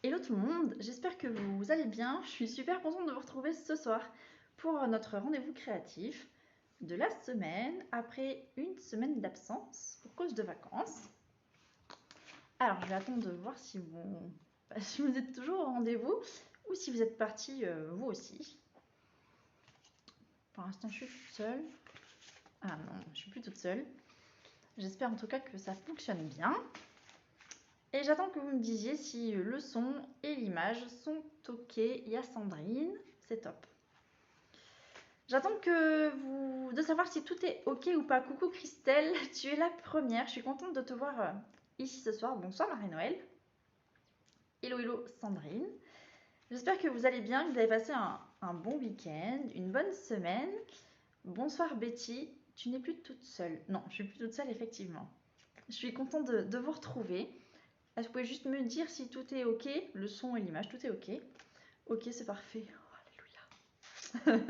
Hello tout le monde, j'espère que vous allez bien. Je suis super contente de vous retrouver ce soir pour notre rendez-vous créatif de la semaine après une semaine d'absence pour cause de vacances. Alors je vais attendre de voir si vous êtes toujours au rendez-vous ou si vous êtes partis vous aussi. Pour l'instant je suis toute seule. Ah non, je suis plus toute seule. J'espère en tout cas que ça fonctionne bien. Et j'attends que vous me disiez si le son et l'image sont ok. Il y a Sandrine, c'est top. J'attends de savoir si tout est ok ou pas. Coucou Christelle, tu es la première. Je suis contente de te voir ici ce soir. Bonsoir Marie-Noël. Hello hello Sandrine. J'espère que vous allez bien, que vous avez passé un bon week-end, une bonne semaine. Bonsoir Betty. Tu n'es plus toute seule. Non, je suis plus toute seule effectivement. Je suis contente de vous retrouver. Est-ce que vous pouvez juste me dire si tout est ok, le son et l'image, tout est ok. Ok, c'est parfait. Oh, alléluia.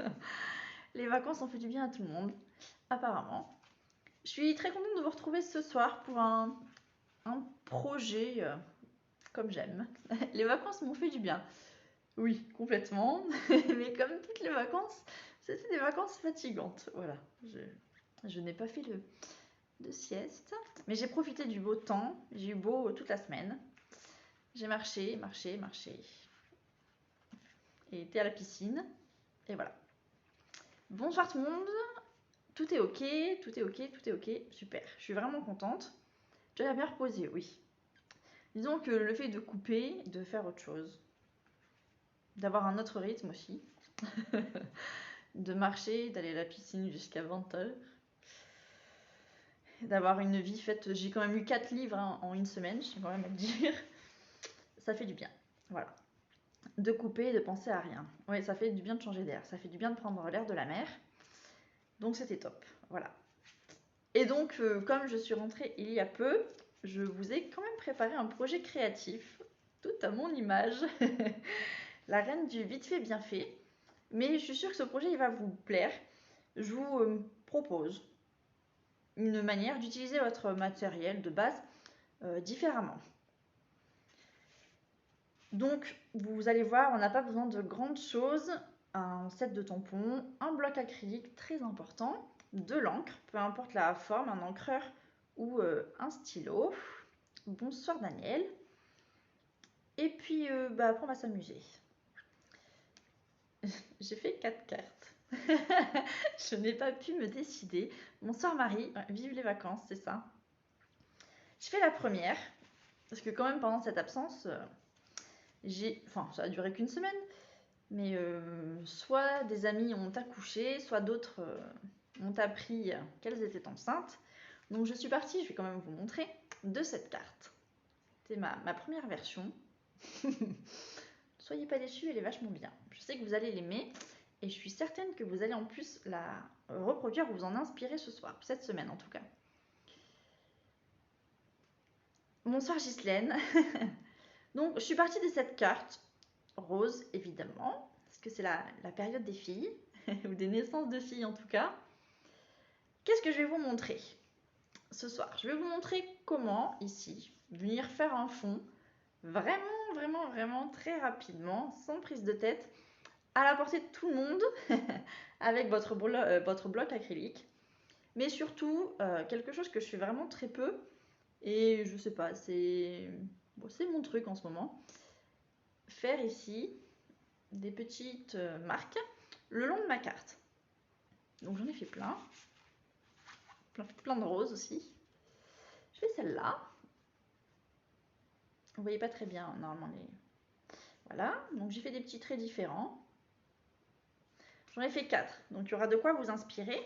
Les vacances ont fait du bien à tout le monde, apparemment. Je suis très contente de vous retrouver ce soir pour un projet comme j'aime. Les vacances m'ont fait du bien. Oui, complètement. Mais comme toutes les vacances, c'était des vacances fatigantes. Voilà. Je n'ai pas fait de sieste. Mais j'ai profité du beau temps. J'ai eu beau toute la semaine. J'ai marché. Et été à la piscine. Et voilà. Bonsoir tout le monde. Tout est ok. Super. Je suis vraiment contente. Tu as bien reposé, oui. Disons que le fait de couper, de faire autre chose, d'avoir un autre rythme aussi, de marcher, d'aller à la piscine jusqu'à 20h, d'avoir une vie faite. J'ai quand même lu 4 livres en une semaine, je tiens quand même à le dire. Ça fait du bien. Voilà. De couper, de penser à rien. Oui, ça fait du bien de changer d'air. Ça fait du bien de prendre l'air de la mer. Donc c'était top. Voilà. Et donc, comme je suis rentrée il y a peu, je vous ai quand même préparé un projet créatif, tout à mon image. La reine du vite fait bien fait. Mais je suis sûre que ce projet il va vous plaire. Je vous propose une manière d'utiliser votre matériel de base différemment. Donc, vous allez voir, on n'a pas besoin de grandes choses. Un set de tampons, un bloc acrylique très important, de l'encre, peu importe la forme, un encreur ou un stylo. Bonsoir Daniel. Et puis, après on va s'amuser. J'ai fait 4 cartes. Je n'ai pas pu me décider. Bonsoir Marie, vive les vacances, c'est ça. Je fais la première, parce que quand même pendant cette absence, ça a duré qu'une semaine, mais soit des amis ont accouché, soit d'autres ont appris qu'elles étaient enceintes. Donc je suis partie, je vais quand même vous montrer, de cette carte. C'est ma première version. Soyez pas déçus, elle est vachement bien. Je sais que vous allez l'aimer. Et je suis certaine que vous allez en plus la reproduire ou vous en inspirer ce soir, cette semaine en tout cas. Bonsoir Ghislaine. Donc je suis partie de cette carte, rose évidemment, parce que c'est la période des filles, ou des naissances de filles en tout cas. Qu'est-ce que je vais vous montrer ce soir? Je vais vous montrer comment, ici, venir faire un fond vraiment très rapidement, sans prise de tête, à la portée de tout le monde, avec votre bloc acrylique. Mais surtout, quelque chose que je fais vraiment très peu, et je sais pas, c'est mon truc en ce moment. Faire ici des petites marques le long de ma carte. Donc j'en ai fait plein de roses aussi. Je fais celle-là. Vous voyez pas très bien normalement les... Voilà, donc j'ai fait des petits traits différents. J'en ai fait 4, donc il y aura de quoi vous inspirer.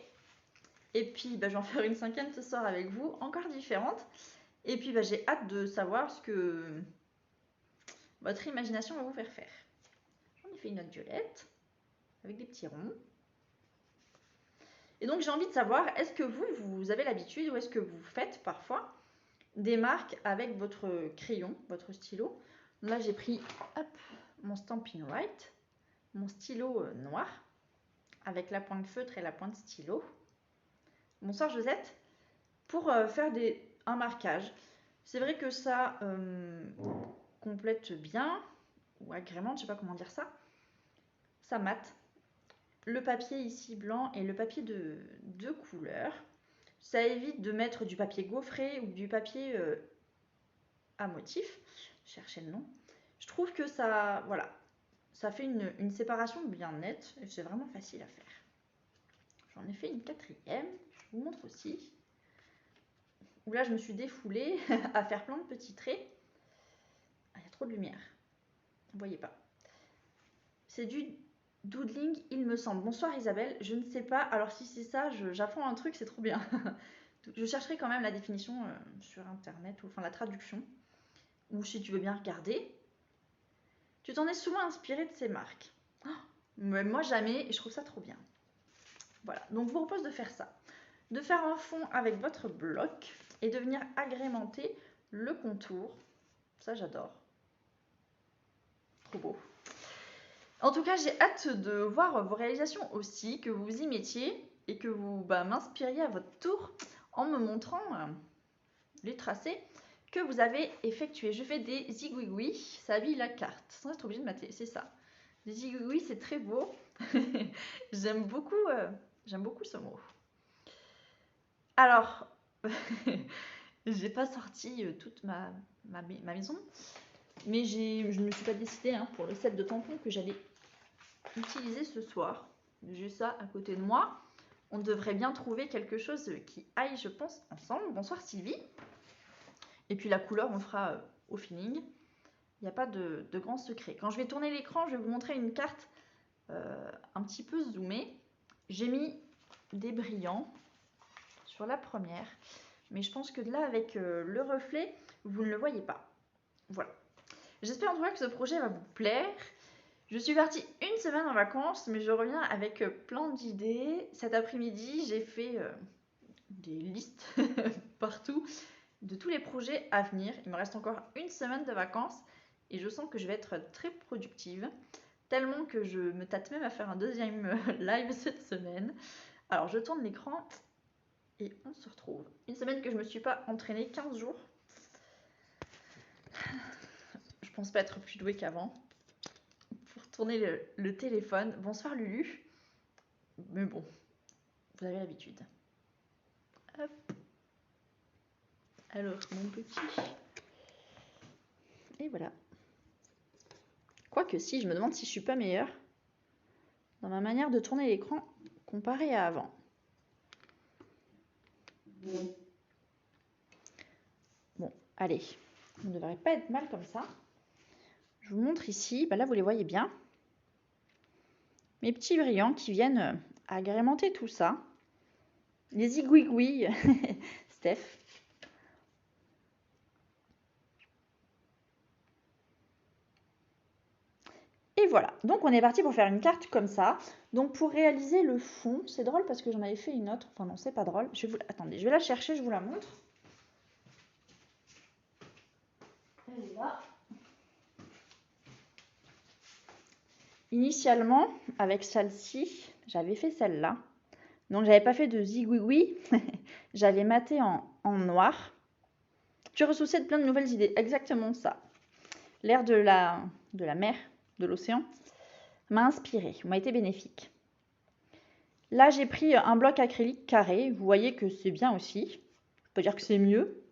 Et puis je vais en faire une 5e ce soir avec vous, encore différente. Et puis j'ai hâte de savoir ce que votre imagination va vous faire faire. J'en ai fait une autre violette, avec des petits ronds. Et donc j'ai envie de savoir, est-ce que vous avez l'habitude ou est-ce que vous faites parfois des marques avec votre crayon, votre stylo? Là j'ai pris mon Stampin' White, mon stylo noir, avec la pointe feutre et la pointe stylo. Bonsoir Josette. Pour faire un marquage. C'est vrai que ça complète bien, ou agrémente, je sais pas comment dire ça. Ça mate. Le papier ici blanc et le papier de couleur. Ça évite de mettre du papier gaufré ou du papier à motif. Cherchez le nom. Je trouve que ça, voilà, ça fait une séparation bien nette et c'est vraiment facile à faire. J'en ai fait une quatrième, je vous montre aussi. Où là, je me suis défoulée à faire plein de petits traits. Ah, il y a trop de lumière. Vous voyez pas. C'est du doodling, il me semble. Bonsoir Isabelle, je ne sais pas. Alors si c'est ça, j'apprends un truc, c'est trop bien. Je chercherai quand même la définition sur internet, ou enfin la traduction. Ou si tu veux bien regarder. Tu t'en es souvent inspiré de ces marques. Oh, mais moi jamais, et je trouve ça trop bien. Voilà, donc je vous propose de faire ça. De faire un fond avec votre bloc et de venir agrémenter le contour. Ça, j'adore. Trop beau. En tout cas, j'ai hâte de voir vos réalisations aussi, que vous vous y mettiez et que vous m'inspiriez à votre tour en me montrant les tracés que vous avez effectués. Je fais des zigouigouis, ça habille la carte, sans être obligé de mater, c'est ça. Les zigouigouis, c'est très beau. J'aime beaucoup ce mot. Alors, j'ai pas sorti toute ma maison, mais je ne me suis pas décidée pour le set de tampons que j'allais utiliser ce soir. J'ai ça à côté de moi. On devrait bien trouver quelque chose qui aille, je pense, ensemble. Bonsoir Sylvie. Et puis la couleur, on fera au feeling. Il n'y a pas de grand secret. Quand je vais tourner l'écran, je vais vous montrer une carte un petit peu zoomée. J'ai mis des brillants sur la première. Mais je pense que là, avec le reflet, vous ne le voyez pas. Voilà. J'espère en tout cas que ce projet va vous plaire. Je suis partie une semaine en vacances, mais je reviens avec plein d'idées. Cet après-midi, j'ai fait des listes partout de tous les projets à venir. Il me reste encore une semaine de vacances et je sens que je vais être très productive. Tellement que je me tâte même à faire un deuxième live cette semaine. Alors je tourne l'écran et on se retrouve. Une semaine que je ne me suis pas entraînée, 15 jours. Je pense pas être plus douée qu'avant. Pour tourner le téléphone. Bonsoir Lulu. Mais bon, vous avez l'habitude. Hop. Alors, mon petit. Et voilà. Quoique si, je me demande si je suis pas meilleure dans ma manière de tourner l'écran comparé à avant. Bon, allez. On ne devrait pas être mal comme ça. Je vous montre ici. Là, vous les voyez bien. Mes petits brillants qui viennent agrémenter tout ça. Les zigouigouis, Steph. Et voilà, donc on est parti pour faire une carte comme ça. Donc pour réaliser le fond, c'est drôle parce que j'en avais fait une autre. Enfin non, c'est pas drôle. Attendez, je vais la chercher, je vous la montre. Elle est là. Initialement, avec celle-ci, j'avais fait celle-là. Donc j'avais pas fait de zigouigoui, j'avais maté en noir. Tu ressuscites plein de nouvelles idées, exactement ça. L'air de la mer, de l'océan, m'a inspiré, m'a été bénéfique. Là, j'ai pris un bloc acrylique carré. Vous voyez que c'est bien aussi. Je peux dire que c'est mieux.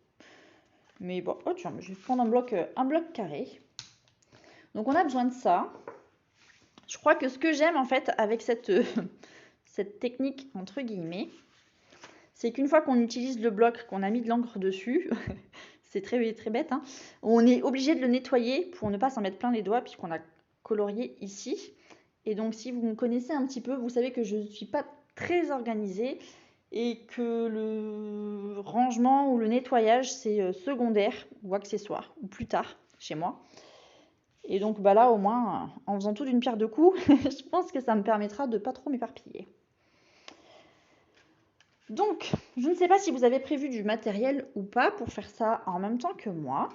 Mais bon, oh tiens, je vais prendre un bloc carré. Donc, on a besoin de ça. Je crois que ce que j'aime, en fait, avec cette technique, entre guillemets, c'est qu'une fois qu'on utilise le bloc, qu'on a mis de l'encre dessus, c'est très, très bête, hein, on est obligé de le nettoyer pour ne pas s'en mettre plein les doigts, puisqu'on a colorié ici. Et donc, si vous me connaissez un petit peu, vous savez que je ne suis pas très organisée et que le rangement ou le nettoyage, c'est secondaire ou accessoire, ou plus tard, chez moi. Et donc, là, au moins, en faisant tout d'une pierre deux coups, je pense que ça me permettra de ne pas trop m'éparpiller. Donc, je ne sais pas si vous avez prévu du matériel ou pas pour faire ça en même temps que moi.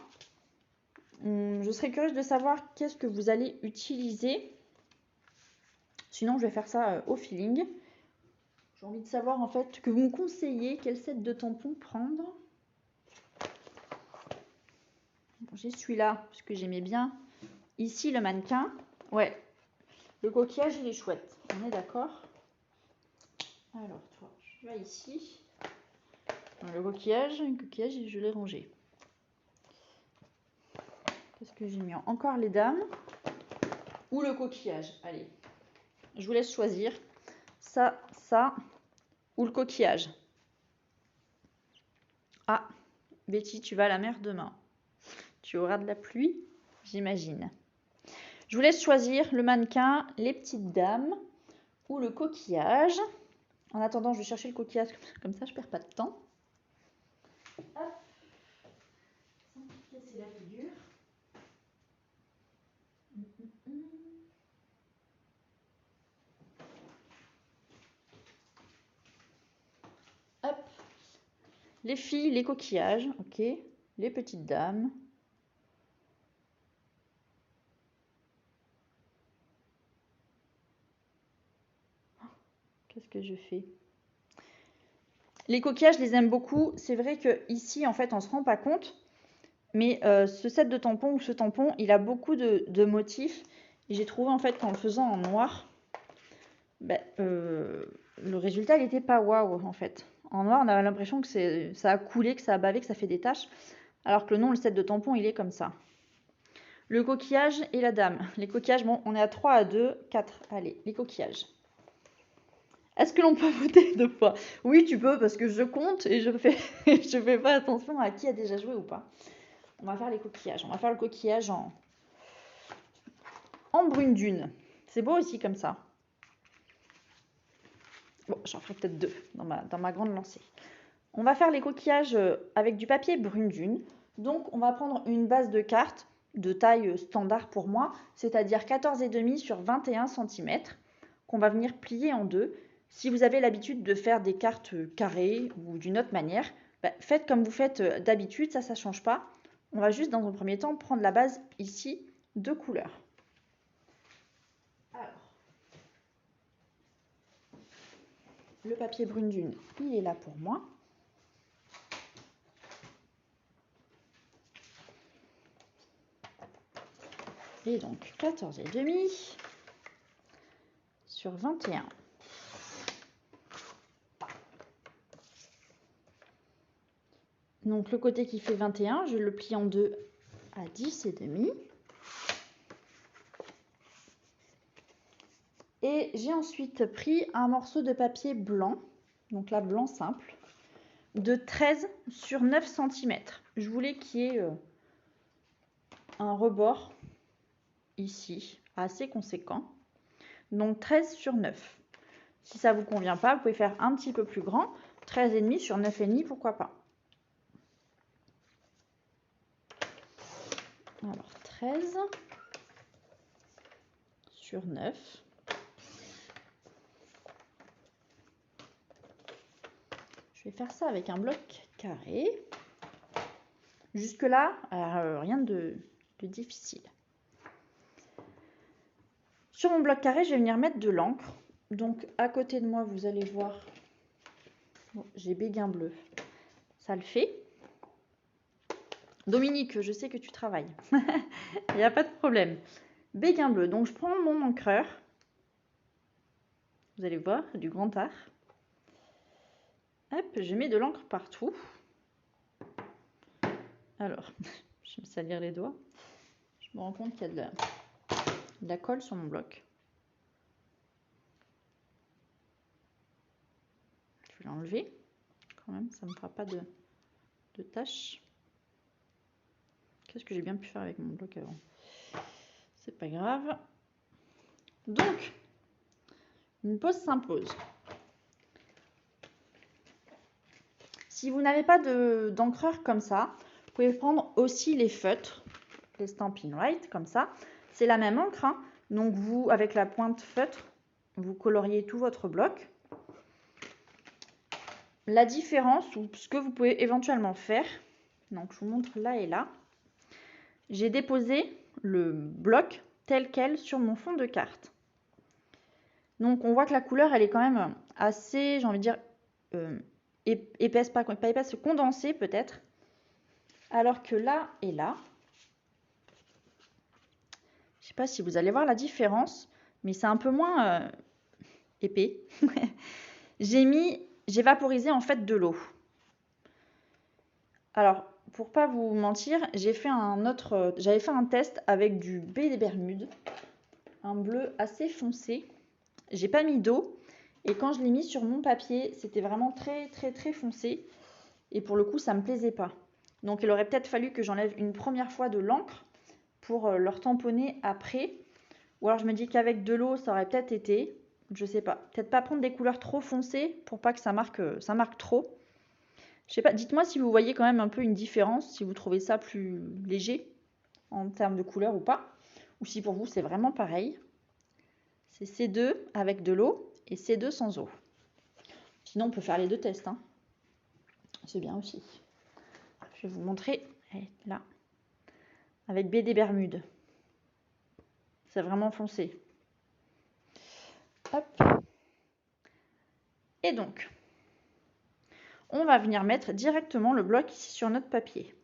Je serais curieuse de savoir qu'est-ce que vous allez utiliser. Sinon, je vais faire ça au feeling. J'ai envie de savoir en fait que vous me conseillez quel set de tampons prendre. Bon, j'ai celui-là parce que j'aimais bien ici, le mannequin, ouais, le coquillage, il est chouette. On est d'accord? Alors, toi, je vais ici. Le coquillage, je l'ai rangé. Qu'est-ce que j'ai mis? Encore les dames ou le coquillage? Allez, je vous laisse choisir. Ça ou le coquillage. Ah, Betty, tu vas à la mer demain. Tu auras de la pluie, j'imagine. Je vous laisse choisir le mannequin, les petites dames ou le coquillage. En attendant, je vais chercher le coquillage, comme ça je perds pas de temps. Hop. Sans me casser la figure. Hop. Les filles, les coquillages, ok. Les petites dames. Qu'est-ce que je fais? Les coquillages, je les aime beaucoup. C'est vrai que ici, en fait, on se rend pas compte. Mais ce set de tampons ou ce tampon, il a beaucoup de motifs. Et j'ai trouvé, en fait, qu'en le faisant en noir, le résultat, il n'était pas waouh, en fait. En noir, on a l'impression que ça a coulé, que ça a bavé, que ça fait des taches. Alors que non, le set de tampons, il est comme ça. Le coquillage et la dame. Les coquillages, bon, on est à 3, à 2, 4. Allez, les coquillages. Est-ce que l'on peut voter 2 fois? Oui, tu peux, parce que je compte et je fais pas attention à qui a déjà joué ou pas. On va faire les coquillages. On va faire le coquillage en brune dune. C'est beau aussi comme ça. Bon, j'en ferai peut-être 2 dans ma grande lancée. On va faire les coquillages avec du papier brune dune. Donc, on va prendre une base de cartes de taille standard pour moi, c'est-à-dire 14,5 sur 21 cm, qu'on va venir plier en 2. Si vous avez l'habitude de faire des cartes carrées ou d'une autre manière, faites comme vous faites d'habitude, ça ne change pas. On va juste dans un premier temps prendre la base ici de couleurs. Alors, le papier brune dune, il est là pour moi. Et donc 14,5 sur 21. Donc le côté qui fait 21, je le plie en 2 à 10,5. Et j'ai ensuite pris un morceau de papier blanc, donc là blanc simple, de 13 sur 9 cm. Je voulais qu'il y ait un rebord ici, assez conséquent. Donc 13 sur 9. Si ça ne vous convient pas, vous pouvez faire un petit peu plus grand. 13,5 sur 9,5, pourquoi pas. Alors 13 sur 9. Je vais faire ça avec un bloc carré. Jusque-là, rien de difficile. Sur mon bloc carré, je vais venir mettre de l'encre. Donc à côté de moi, vous allez voir, bon, j'ai béguin bleu. Ça le fait. Dominique, je sais que tu travailles. Il n'y a pas de problème. Béguin bleu. Donc je prends mon encreur. Vous allez voir, du grand art. Hop, je mets de l'encre partout. Alors, je vais me salir les doigts. Je me rends compte qu'il y a de la colle sur mon bloc. Je vais l'enlever. Quand même, ça ne me fera pas de taches. Qu'est-ce que j'ai bien pu faire avec mon bloc avant? C'est pas grave. Donc, une pause s'impose. Si vous n'avez pas d'encreur comme ça, vous pouvez prendre aussi les feutres, les Stampin' Right, comme ça. C'est la même encre, hein. Donc vous, avec la pointe feutre, vous coloriez tout votre bloc. La différence, ou ce que vous pouvez éventuellement faire, donc je vous montre là et là. J'ai déposé le bloc tel quel sur mon fond de carte. Donc on voit que la couleur, elle est quand même assez, j'ai envie de dire, épaisse, pas épaisse, condensée peut-être. Alors que là et là, Je sais pas si vous allez voir la différence, mais c'est un peu moins épais. J'ai vaporisé en fait de l'eau. Alors, pour pas vous mentir, j'avais fait un test avec du baie des Bermudes, un bleu assez foncé. J'ai pas mis d'eau et quand je l'ai mis sur mon papier, c'était vraiment très très très foncé et pour le coup, ça me plaisait pas. Donc, il aurait peut-être fallu que j'enlève une première fois de l'encre pour leur tamponner après. Ou alors je me dis qu'avec de l'eau, ça aurait peut-être été, je sais pas, peut-être pas prendre des couleurs trop foncées pour pas que ça marque trop. Je sais pas, dites-moi si vous voyez quand même un peu une différence, si vous trouvez ça plus léger en termes de couleur ou pas, ou si pour vous c'est vraiment pareil. C'est C2 avec de l'eau et C2 sans eau. Sinon on peut faire les deux tests, hein. C'est bien aussi. Je vais vous montrer, là, avec baie des Bermudes. C'est vraiment foncé. Hop. Et donc, on va venir mettre directement le bloc ici sur notre papier.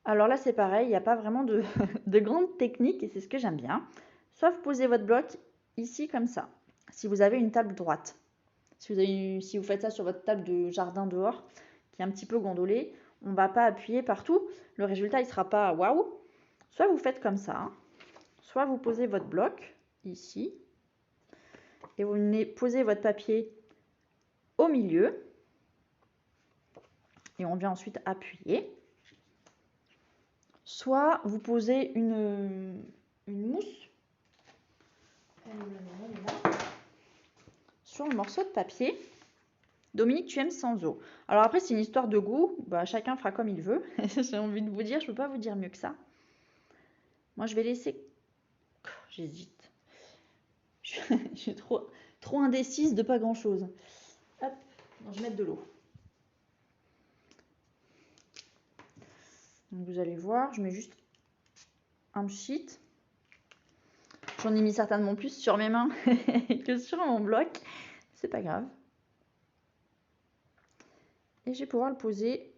Alors là, c'est pareil, il n'y a pas vraiment de, de grande technique et c'est ce que j'aime bien. Soit vous posez votre bloc ici comme ça, si vous avez une table droite. Si vous faites ça sur votre table de jardin dehors, qui est un petit peu gondolée, on ne va pas appuyer partout. Le résultat, il ne sera pas waouh. Soit vous faites comme ça, soit vous posez votre bloc ici et vous venez poser votre papier au milieu. Et on vient ensuite appuyer. Soit vous posez une mousse sur le morceau de papier. Dominique, tu aimes sans eau. Alors après, c'est une histoire de goût. Chacun fera comme il veut. J'ai envie de vous dire, je ne peux pas vous dire mieux que ça. Moi, je vais laisser... J'hésite. Je suis trop indécise de pas grand-chose. Hop, non, je vais mettre de l'eau. Donc vous allez voir, je mets juste un pchit. J'en ai mis certainement plus sur mes mains que sur mon bloc. C'est pas grave. Et je vais pouvoir le poser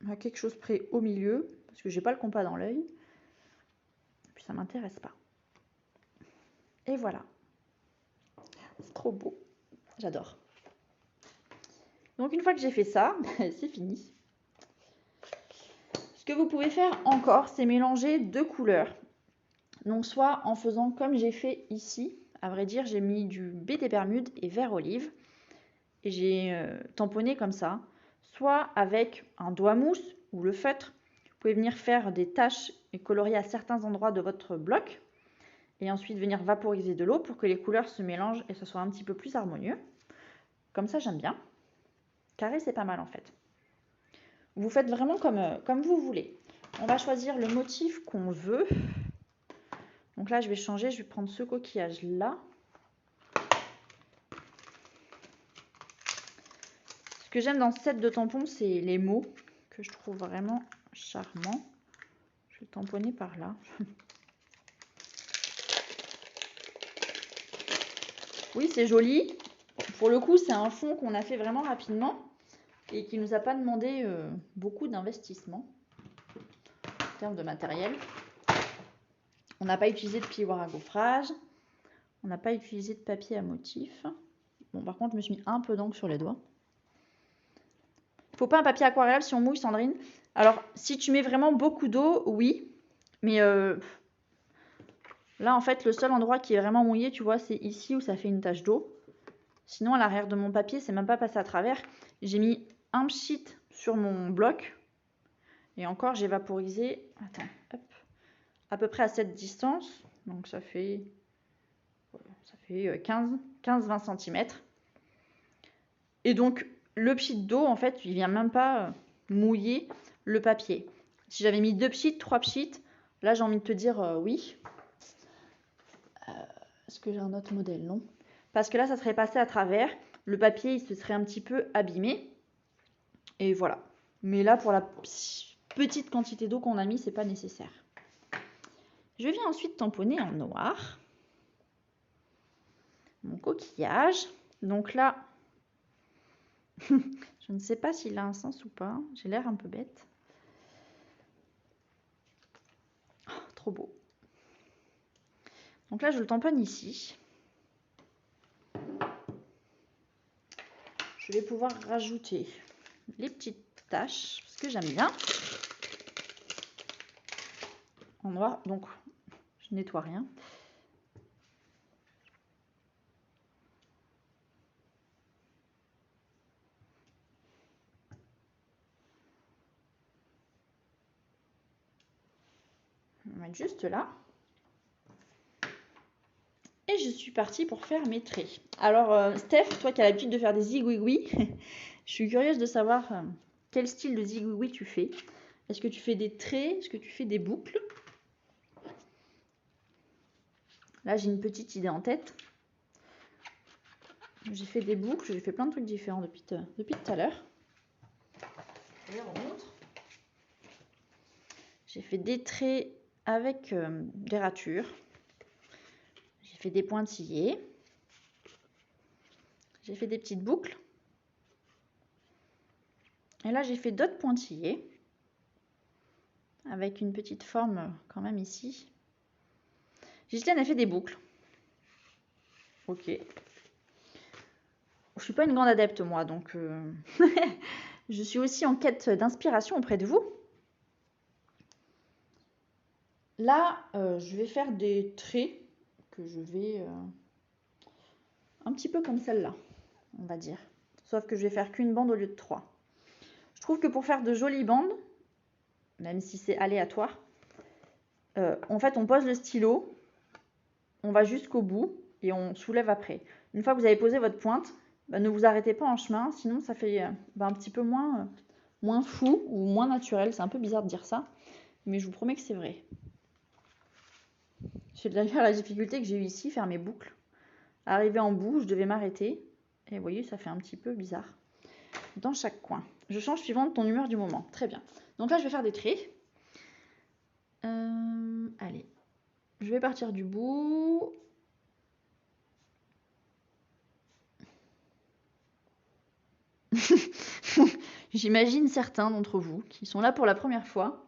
à quelque chose près au milieu, parce que j'ai pas le compas dans l'œil. Puis ça m'intéresse pas. Et voilà. C'est trop beau. J'adore. Donc une fois que j'ai fait ça, c'est fini. Ce que vous pouvez faire encore, c'est mélanger deux couleurs. Donc soit en faisant comme j'ai fait ici. À vrai dire, j'ai mis du baie des Bermudes et vert olive. Et j'ai tamponné comme ça. Soit avec un doigt mousse ou le feutre. Vous pouvez venir faire des taches et colorier à certains endroits de votre bloc. Et ensuite venir vaporiser de l'eau pour que les couleurs se mélangent et ce soit un petit peu plus harmonieux. Comme ça, j'aime bien. Carré, c'est pas mal en fait. Vous faites vraiment comme vous voulez. On va choisir le motif qu'on veut. Donc là, je vais changer. Je vais prendre ce coquillage-là. Ce que j'aime dans ce set de tampons, c'est les mots que je trouve vraiment charmants. Je vais tamponner par là. Oui, c'est joli. Pour le coup, c'est un fond qu'on a fait vraiment rapidement et qui ne nous a pas demandé beaucoup d'investissement en termes de matériel. On n'a pas utilisé de pied-voir à gaufrage. On n'a pas utilisé de papier à motif. Bon, par contre, je me suis mis un peu d'encre sur les doigts. Il ne faut pas un papier aquarelle si on mouille, Sandrine. Alors, si tu mets vraiment beaucoup d'eau, oui. Mais là, en fait, le seul endroit qui est vraiment mouillé, tu vois, c'est ici où ça fait une tache d'eau. Sinon, à l'arrière de mon papier, c'est même pas passé à travers. J'ai mis un pchit sur mon bloc. Et encore, j'ai vaporisé, attends, hop, à peu près à cette distance. Donc, ça fait 15-20 cm. Et donc, le pchit d'eau, en fait, il vient même pas mouiller le papier. Si j'avais mis 2 pchits, 3 pchits, là, j'ai envie de te dire oui. Est-ce que j'ai un autre modèle? Non. Parce que là, ça serait passé à travers. Le papier, il se serait un petit peu abîmé. Et voilà. Mais là, pour la petite quantité d'eau qu'on a mis, c'est pas nécessaire. Je viens ensuite tamponner en noir mon coquillage. Donc là, je ne sais pas s'il a un sens ou pas. J'ai l'air un peu bête. Oh, trop beau. Donc là, je le tamponne ici. Je vais pouvoir rajouter les petites taches, parce que j'aime bien. En noir, donc je nettoie rien. On va mettre juste là. Et je suis partie pour faire mes traits. Alors, Steph, toi qui as l'habitude de faire des zigouigouis, je suis curieuse de savoir quel style de zigouigouis tu fais. Est-ce que tu fais des traits? Est-ce que tu fais des boucles? Là, j'ai une petite idée en tête. J'ai fait des boucles, j'ai fait plein de trucs différents depuis tout à l'heure. Je vous remontre. J'ai fait des traits avec des ratures. J'ai fait des pointillés. J'ai fait des petites boucles. Et là, j'ai fait d'autres pointillés. Avec une petite forme quand même ici. Ghislaine a fait des boucles. Ok. Je suis pas une grande adepte moi, donc je suis aussi en quête d'inspiration auprès de vous. Là, je vais faire des traits que je vais un petit peu comme celle-là, on va dire. Sauf que je vais faire qu'une bande au lieu de 3. Je trouve que pour faire de jolies bandes, même si c'est aléatoire, en fait, on pose le stylo, on va jusqu'au bout et on soulève après. Une fois que vous avez posé votre pointe, ne vous arrêtez pas en chemin, sinon ça fait un petit peu moins fou ou moins naturel. C'est un peu bizarre de dire ça, mais je vous promets que c'est vrai. C'est d'ailleurs la difficulté que j'ai eu ici, faire mes boucles. Arrivé en bout, je devais m'arrêter. Et vous voyez, ça fait un petit peu bizarre dans chaque coin. Je change suivant ton humeur du moment. Très bien. Donc là, je vais faire des traits. Allez, je vais partir du bout. J'imagine certains d'entre vous qui sont là pour la première fois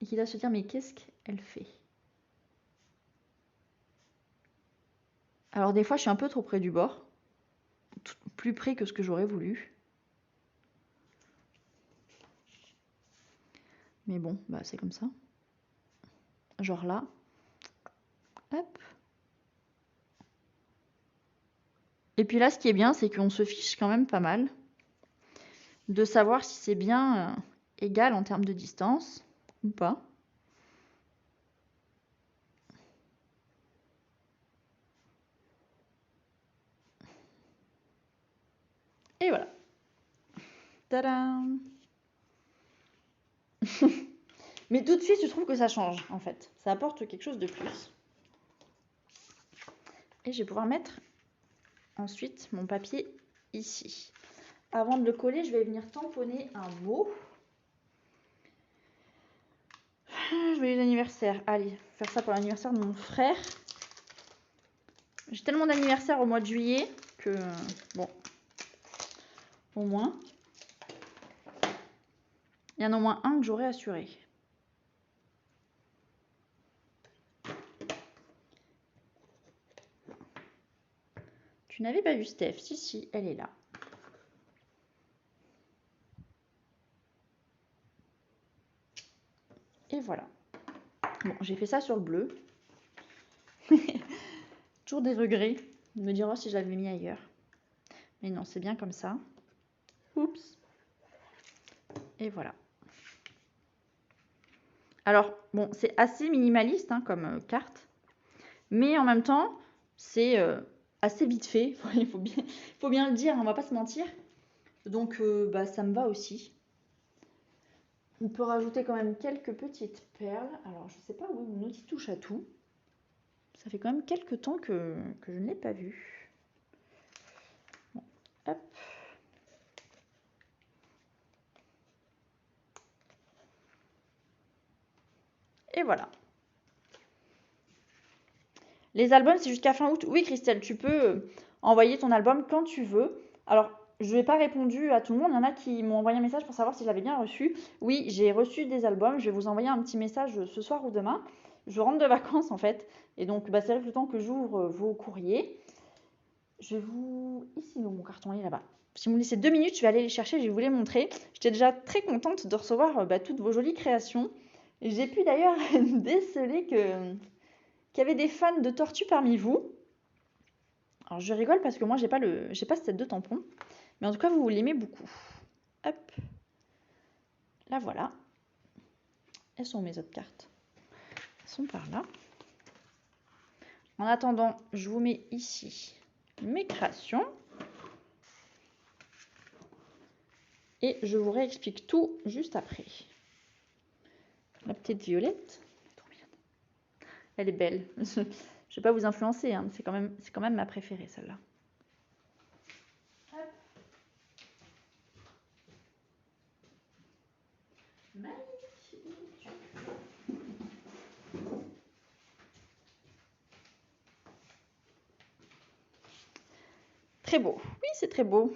et qui doivent se dire mais qu'est-ce qu'elle fait? Alors des fois je suis un peu trop près du bord, plus près que ce que j'aurais voulu. Mais bon, c'est comme ça. Genre là. Hop. Et puis là ce qui est bien c'est qu'on se fiche quand même pas mal de savoir si c'est bien égal en termes de distance ou pas. Et voilà. Tadam. Mais tout de suite, je trouve que ça change, en fait. Ça apporte quelque chose de plus. Et je vais pouvoir mettre ensuite mon papier ici. Avant de le coller, je vais venir tamponner un mot. Joyeux anniversaire. Allez, faire ça pour l'anniversaire de mon frère. J'ai tellement d'anniversaires au mois de juillet que, bon, au moins, il y en a au moins un que j'aurais assuré. Tu n'avais pas vu Steph? Si, elle est là. Et voilà. Bon, j'ai fait ça sur le bleu. Toujours des regrets de me dire si je l'avais mis ailleurs. Mais non, c'est bien comme ça. Oups. Et voilà. Alors, bon, c'est assez minimaliste comme carte. Mais en même temps, c'est assez vite fait. Il faut bien le dire, on va pas se mentir. Donc, ça me va aussi. On peut rajouter quand même quelques petites perles. Alors, je sais pas où est mon outil touche à tout. Ça fait quand même quelques temps que je ne l'ai pas vu. Bon, hop. Et voilà. Les albums, c'est jusqu'à fin août. Oui, Christelle, tu peux envoyer ton album quand tu veux. Alors, je n'ai pas répondu à tout le monde. Il y en a qui m'ont envoyé un message pour savoir si je l'avais bien reçu. Oui, j'ai reçu des albums. Je vais vous envoyer un petit message ce soir ou demain Je rentre de vacances en fait. Et donc, c'est vrai que le temps que j'ouvre vos courriers, je vais vous... Ici, mon carton est là-bas. Si vous me laissez 2 minutes, je vais aller les chercher, je vais vous les montrer. J'étais déjà très contente de recevoir toutes vos jolies créations. J'ai pu d'ailleurs déceler qu'il y avait des fans de tortues parmi vous. Alors je rigole parce que moi j'ai pas ce set de tampons. Mais en tout cas, vous l'aimez beaucoup. Hop. Là voilà. Elles sont mes autres cartes. Elles sont par là. En attendant, je vous mets ici mes créations. Et je vous réexplique tout juste après. La petite Violette. Elle est belle. Je ne vais pas vous influencer, hein. C'est quand même ma préférée, celle-là. Très beau. Oui, c'est très beau.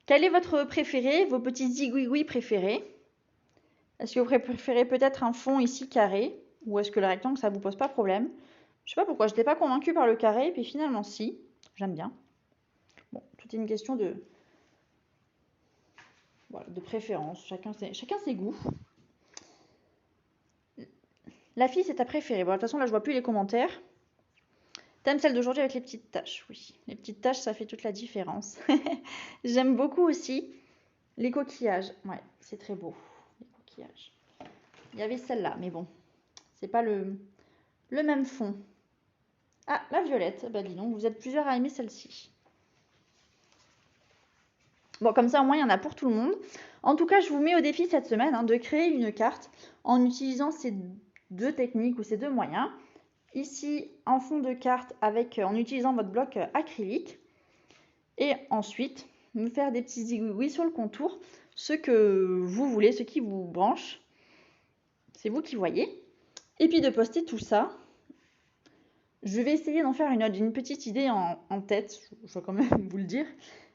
Quel est votre préféré, vos petits zigouigouis préférés? Est-ce que vous préférez peut-être un fond ici carré? Ou est-ce que le rectangle, ça vous pose pas problème? Je sais pas pourquoi, je n'étais pas convaincue par le carré, et puis finalement si. J'aime bien. Bon, tout est une question de, voilà, de préférence. Chacun ses goûts. La fille, c'est ta préférée. Bon, de toute façon, là, je vois plus les commentaires. T'aimes celle d'aujourd'hui avec les petites taches? Oui, les petites taches, ça fait toute la différence. J'aime beaucoup aussi les coquillages. Ouais, c'est très beau, les coquillages. Il y avait celle-là, mais bon, c'est pas le même fond. Ah, la violette. Bah dis donc, vous êtes plusieurs à aimer celle-ci. Bon, comme ça, au moins, il y en a pour tout le monde. En tout cas, je vous mets au défi cette semaine de créer une carte en utilisant ces 2 techniques ou ces 2 moyens. Ici, en fond de carte en utilisant votre bloc acrylique. Et ensuite, me faire des petits zigouigouis sur le contour, ce que vous voulez, ce qui vous branche. C'est vous qui voyez. Et puis de poster tout ça. Je vais essayer d'en faire une petite idée en tête, je vais quand même vous le dire.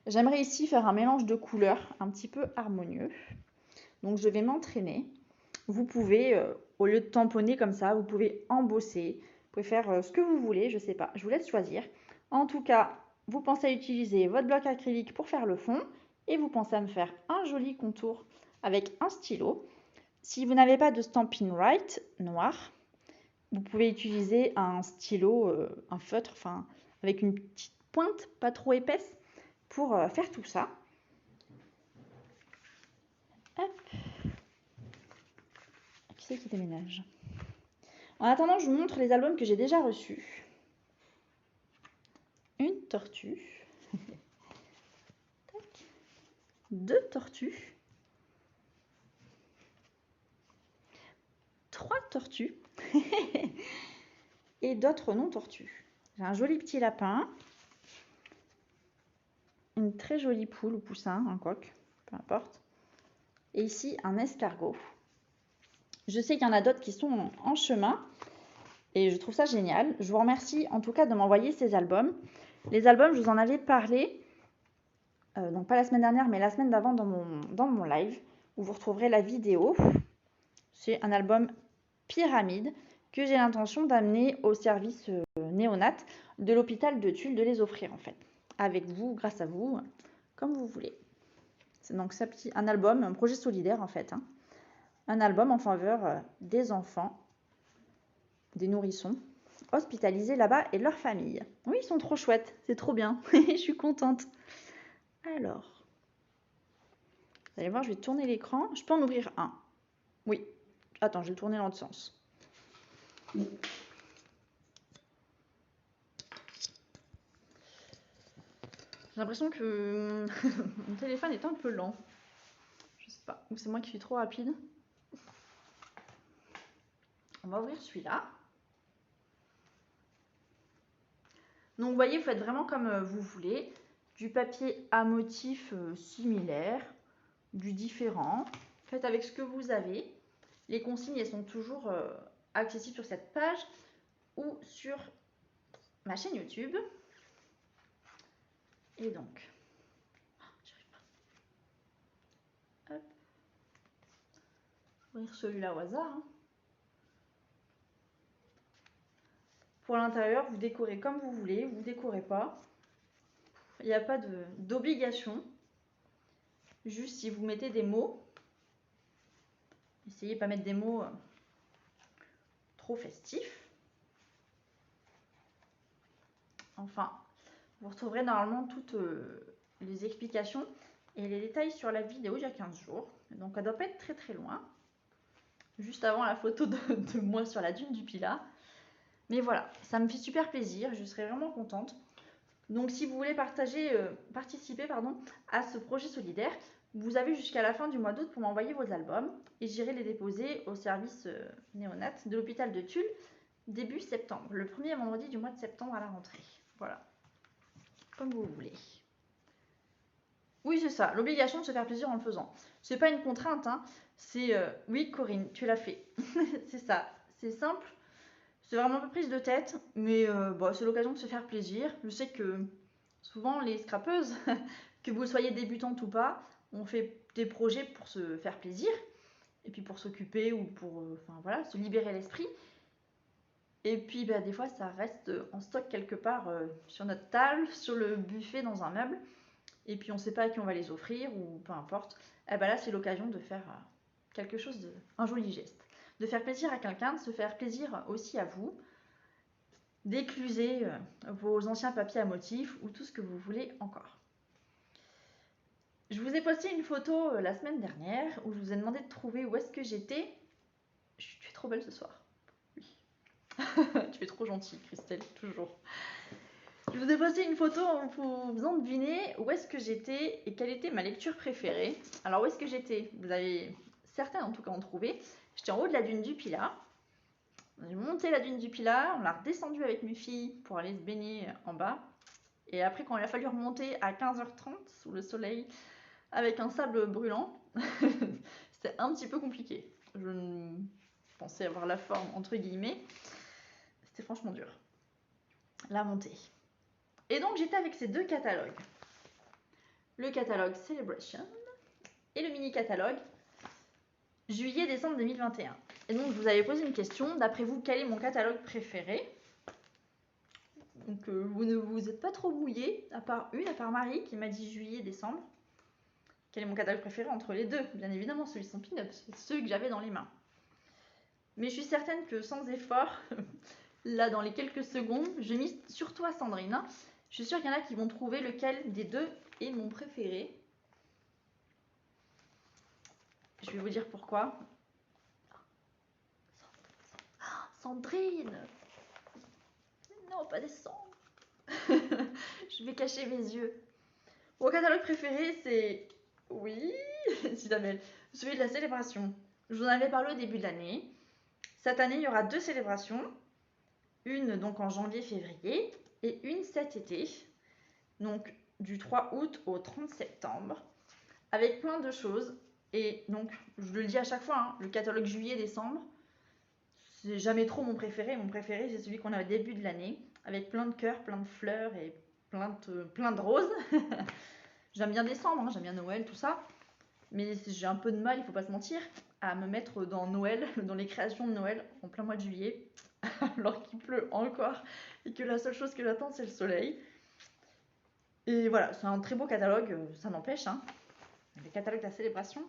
J'aimerais ici faire un mélange de couleurs un petit peu harmonieux. Donc je vais m'entraîner. Vous pouvez, au lieu de tamponner comme ça, vous pouvez embosser. Vous pouvez faire ce que vous voulez, je ne sais pas. Je vous laisse choisir. En tout cas, vous pensez à utiliser votre bloc acrylique pour faire le fond. Et vous pensez à me faire un joli contour avec un stylo. Si vous n'avez pas de Stampin' Write noir, vous pouvez utiliser un stylo, un feutre, enfin avec une petite pointe pas trop épaisse pour faire tout ça. Hop. Qui c'est qui déménage? En attendant, je vous montre les albums que j'ai déjà reçus. Une tortue. 2 tortues. 3 tortues. Et d'autres non-tortues. J'ai un joli petit lapin. Une très jolie poule ou poussin, un coq, peu importe. Et ici, un escargot. Je sais qu'il y en a d'autres qui sont en chemin. Et je trouve ça génial. Je vous remercie en tout cas de m'envoyer ces albums. Les albums, je vous en avais parlé, donc pas la semaine dernière, mais la semaine d'avant dans mon live, où vous retrouverez la vidéo. C'est un album pyramide que j'ai l'intention d'amener au service néonat de l'hôpital de Tulle, de les offrir en fait. Avec vous, grâce à vous, comme vous voulez. C'est donc un album, un projet solidaire en fait. Un album en faveur des enfants, des nourrissons, hospitalisés là-bas et leurs familles. Oui, ils sont trop chouettes, c'est trop bien. Je suis contente. Alors, vous allez voir, je vais tourner l'écran. Je peux en ouvrir un. Oui. Attends, je vais le tourner dans l'autre sens. J'ai l'impression que mon téléphone est un peu lent. Je sais pas, ou c'est moi qui suis trop rapide. On va ouvrir celui-là. Donc vous voyez, vous faites vraiment comme vous voulez. Du papier à motif similaire, du différent. Faites avec ce que vous avez. Les consignes, elles sont toujours accessibles sur cette page ou sur ma chaîne YouTube. Et donc, j'arrive pas. Hop. Ouvrir celui-là au hasard. Pour l'intérieur, vous décorez comme vous voulez, vous décorez pas. Il n'y a pas d'obligation. Juste si vous mettez des mots, essayez pas mettre des mots trop festifs. Enfin, vous retrouverez normalement toutes les explications et les détails sur la vidéo d'il y a 15 jours. Donc elle doit pas être très très loin. Juste avant la photo de moi sur la dune du Pilat. Mais voilà, ça me fait super plaisir, je serais vraiment contente. Donc si vous voulez participer à ce projet solidaire, vous avez jusqu'à la fin du mois d'août pour m'envoyer vos albums et j'irai les déposer au service néonat de l'hôpital de Tulle début septembre, le premier vendredi du mois de septembre à la rentrée. Voilà, comme vous voulez. Oui, c'est ça, l'obligation de se faire plaisir en le faisant. C'est pas une contrainte, hein. C'est oui, Corinne, tu l'as fait. C'est ça, c'est simple. C'est vraiment pas prise de tête, mais c'est l'occasion de se faire plaisir. Je sais que souvent les scrapeuses, que vous soyez débutante ou pas, on fait des projets pour se faire plaisir, et puis pour s'occuper ou pour se libérer l'esprit. Et puis des fois ça reste en stock quelque part sur notre table, sur le buffet, dans un meuble, et puis on ne sait pas à qui on va les offrir, ou peu importe. Et là c'est l'occasion de faire quelque chose, un joli geste. De faire plaisir à quelqu'un, de se faire plaisir aussi à vous, d'écluser vos anciens papiers à motifs ou tout ce que vous voulez encore. Je vous ai posté une photo la semaine dernière où je vous ai demandé de trouver où est-ce que j'étais. Tu es trop belle ce soir. Oui. Tu es trop gentille, Christelle, toujours. Je vous ai posté une photo en vous faisant deviner où est-ce que j'étais et quelle était ma lecture préférée. Alors où est-ce que j'étais? Vous avez certains en tout cas en trouvé. J'étais en haut de la dune du Pilat. J'ai monté la dune du Pilat, on l'a redescendu avec mes filles pour aller se baigner en bas. Et après, quand il a fallu remonter à 15h30 sous le soleil avec un sable brûlant, c'était un petit peu compliqué. Je pensais avoir la forme entre guillemets. C'était franchement dur. La montée. Et donc j'étais avec ces deux catalogues. Le catalogue Celebration et le mini catalogue juillet-décembre 2021. Et donc je vous avais posé une question. D'après vous, quel est mon catalogue préféré? Donc vous ne vous êtes pas trop mouillé, à part Marie qui m'a dit juillet-décembre. Quel est mon catalogue préféré entre les deux? Bien évidemment celui sans pin-up, c'est celui que j'avais dans les mains. Mais je suis certaine que sans effort, là dans les quelques secondes, je mise surtout à Sandrine. Je suis sûre qu'il y en a qui vont trouver lequel des deux est mon préféré. Je vais vous dire pourquoi. Sandrine! Non, pas descendre. Je vais cacher mes yeux. Mon catalogue préféré, c'est... Oui, Isabelle, celui de la célébration. Je vous en avais parlé au début de l'année. Cette année, il y aura deux célébrations. Une donc en janvier-février et une cet été. Donc du 3 août au 30 septembre. Avec plein de choses. Et donc, je le dis à chaque fois, hein, le catalogue juillet-décembre, c'est jamais trop mon préféré. Mon préféré, c'est celui qu'on a au début de l'année. Avec plein de cœurs, plein de fleurs et plein de roses. J'aime bien décembre, hein, j'aime bien Noël, tout ça. Mais j'ai un peu de mal, il faut pas se mentir, à me mettre dans Noël, dans les créations de Noël, en plein mois de juillet, alors qu'il pleut encore, et que la seule chose que j'attends, c'est le soleil. Et voilà, c'est un très beau catalogue, ça n'empêche, hein. Le catalogue de la célébration.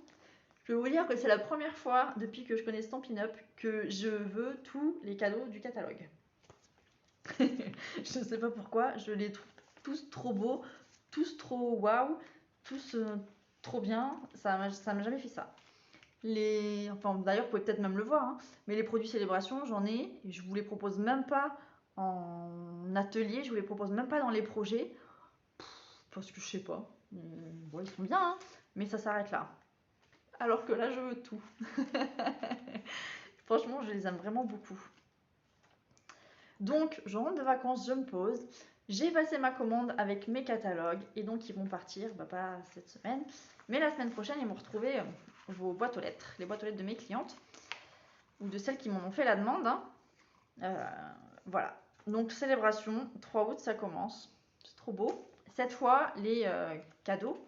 Je vais vous dire que c'est la première fois, depuis que je connais Stampin' Up, que je veux tous les cadeaux du catalogue. Je ne sais pas pourquoi, je les trouve tous trop beaux, tous trop waouh, tous trop bien, ça m'a jamais fait ça. D'ailleurs, vous pouvez peut-être même le voir, hein, mais les produits célébration, j'en ai, et je vous les propose même pas en atelier, je vous les propose même pas dans les projets, parce que je sais pas, bon, ils sont bien, hein, mais ça s'arrête là. Alors que là, je veux tout. Franchement, je les aime vraiment beaucoup. Donc, je rentre de vacances, je me pose. J'ai passé ma commande avec mes catalogues et donc ils vont partir, pas cette semaine, mais la semaine prochaine, ils vont retrouver vos boîtes aux lettres, les boîtes aux lettres de mes clientes ou de celles qui m'en ont fait la demande. Voilà. Donc, célébration, 3 août, ça commence. C'est trop beau. Cette fois, les cadeaux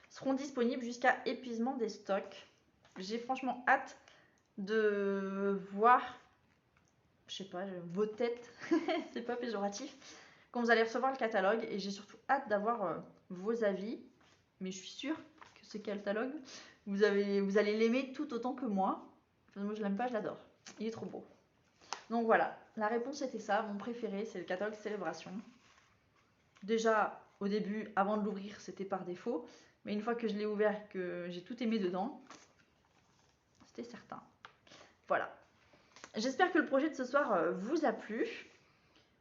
seront disponibles jusqu'à épuisement des stocks. J'ai franchement hâte de voir je sais pas, vos têtes, c'est pas péjoratif, quand vous allez recevoir le catalogue. Et j'ai surtout hâte d'avoir vos avis. Mais je suis sûre que ce catalogue, vous allez l'aimer tout autant que moi. Enfin, moi je l'aime pas, je l'adore. Il est trop beau. Donc voilà, la réponse était ça. Mon préféré, c'est le catalogue Célébration. Déjà, au début, avant de l'ouvrir, c'était par défaut. Mais une fois que je l'ai ouvert, que j'ai tout aimé dedans, c'était certain. Voilà. J'espère que le projet de ce soir vous a plu.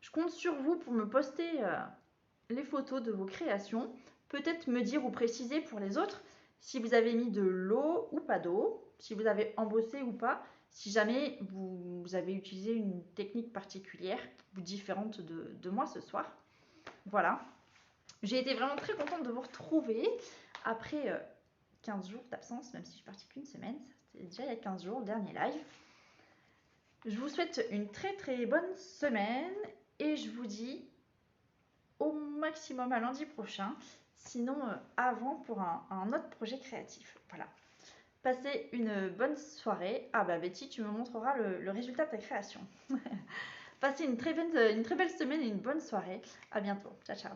Je compte sur vous pour me poster les photos de vos créations. Peut-être me dire ou préciser pour les autres si vous avez mis de l'eau ou pas d'eau, si vous avez embossé ou pas, si jamais vous avez utilisé une technique particulière ou différente de moi ce soir. Voilà. J'ai été vraiment très contente de vous retrouver après 15 jours d'absence, même si je suis partie qu'une semaine. C'était déjà il y a 15 jours, le dernier live. Je vous souhaite une très très bonne semaine et je vous dis au maximum à lundi prochain, sinon avant pour un autre projet créatif. Voilà. Passez une bonne soirée. Ah bah Betty, tu me montreras le résultat de ta création. Passez une très belle semaine et une bonne soirée. À bientôt. Ciao ciao.